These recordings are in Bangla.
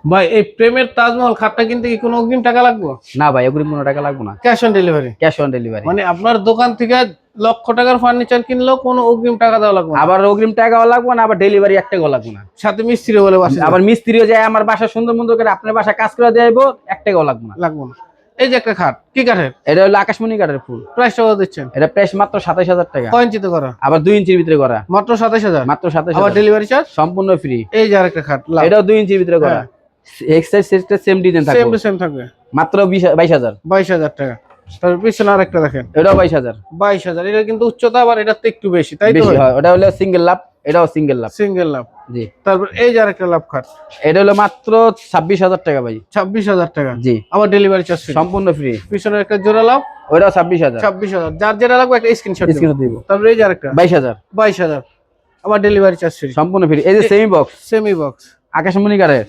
ভাই এই প্রেমের তাজমহল খাটটা কিনতে কি কোনো অগ্রিম টাকা লাগবে? না ভাই, অগ্রিম কোনো টাকা লাগবে না। Cash on delivery? Cash on delivery. মানে আপনার দোকান থেকে লক্ষ টাকার ফার্নিচার কিনলেও কোনো অগ্রিম টাকা দেওয়া লাগবে না? আবার অগ্রিম টাকাও লাগবে না, আবার ডেলিভারি 1 টাকাও লাগবে না। সাথে মিস্ত্রি বলে বাসে আবার মিস্ত্রিও যায় আমার বাসা সুন্দর মন্দ করে আপনার বাসা কাজ করে দেব, 1 টাকাও লাগবে না। লাগবে না। এই যে একটা খাট, কি কাঠের? এটা হলো আকাশমণি কাঠের ফুল। প্রাইসটা কত দিচ্ছেন? এটা প্রাইস মাত্র 27000 টাকা। কয় ইঞ্চিতে করা? আবার 2 ইঞ্চির ভিতরে করা। মাত্র 27000? মাত্র 27000। আবার ডেলিভারি চার্জ সম্পূর্ণ ফ্রি। এই যে আরেকটা খাট, এটাও 2 ইঞ্চির ভিতরে করা। এক্সাইজ সেটটা সেম ডিজাইন থাকবে। সেম টু সেম থাকবে। মাত্র 22000। 22000 টাকা। তার পিছনে আরেকটা দেখেন, এটাও 22000। 22000। এটা কিন্তু উচ্চতা আবার এটা তো একটু বেশি, তাই তো? বেশি হয়। ওটা হলো সিঙ্গেল লাভ, এটাও সিঙ্গেল লাভ। সিঙ্গেল লাভ। জি। তারপর এই যে আরেকটা লাভ খাট, এটা হলো মাত্র 26000 টাকা ভাই। 26000 টাকা। জি। আবার ডেলিভারি চার্জ ফ্রি। সম্পূর্ণ ফ্রি। পিছনে একটা জোড়া লাভ, ওটাও 26000। 26000। যার যেটা লাগবে একটা স্ক্রিনশট দিব। তারপর এই যে আরেকটা 22000। 22000। আবার ডেলিভারি চার্জ ফ্রি। সম্পূর্ণ ফ্রি। এই যে সেমি বক্স, সেমি বক্স আকাশমণি কাঠের,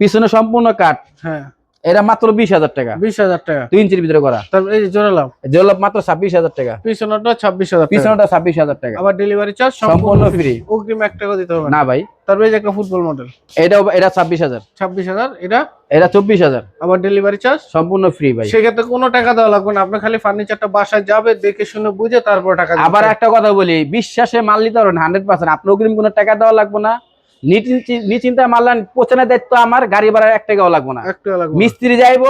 পিছনে সম্পূর্ণ কাঠ। হ্যাঁ, এটা মাত্র 20000 টাকা। 20000 টাকা। 2 ইঞ্চির ভিতরে করা। তারপর এই যে জোড়া লাভ, জলপ মাত্র 26000 টাকা। পিছনেরটা 26000 টাকা। পিছনেটা 26000 টাকা। আবার ডেলিভারি চার্জ সম্পূর্ণ ফ্রি। অগ্রিম 1 টাকা দিতে হবে না ভাই। তারপর এই যে একটা ফুটবল মডেল, এটা 26000। 26000। এটা 24000। আবার ডেলিভারি চার্জ সম্পূর্ণ ফ্রি ভাই। সেক্ষেত্রে কোনো টাকা দেওয়া লাগবে না, আপনি খালি ফার্নিচারটা বাসায় যাবে, দেখে শুনে বুঝে তারপর টাকা দিবেন। আবার একটা কথা বলি, বিশ্বাসে মাল নিতে পারবেন 100%। আপনি অগ্রিম কোনো টাকা দেওয়া লাগবে না। নিশ্চিন্তা মাল পৌঁছানোর দায়িত্ব আমার, গাড়ি ভাড়া 1 টাকাও লাগবে না। 1 টাকা লাগবে। মিস্ত্রি যাইবো,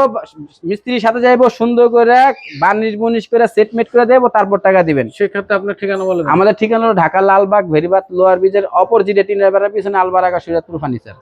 মিস্ত্রির সাথে যাইবো, সুন্দর করে বার্নিশ বুনিশ করে সেটমেট করে দেবো, তারপর টাকা দিবেন। সেক্ষেত্রে আপনার ঠিকানা বলে দেন। আমাদের ঠিকানা হলো ঢাকা লালবাগ ভেরিবাত লোয়ার ব্রিজের অপোজিটে 3 পিছনে আলবারাকা সুরাতপুর ফার্নিচার।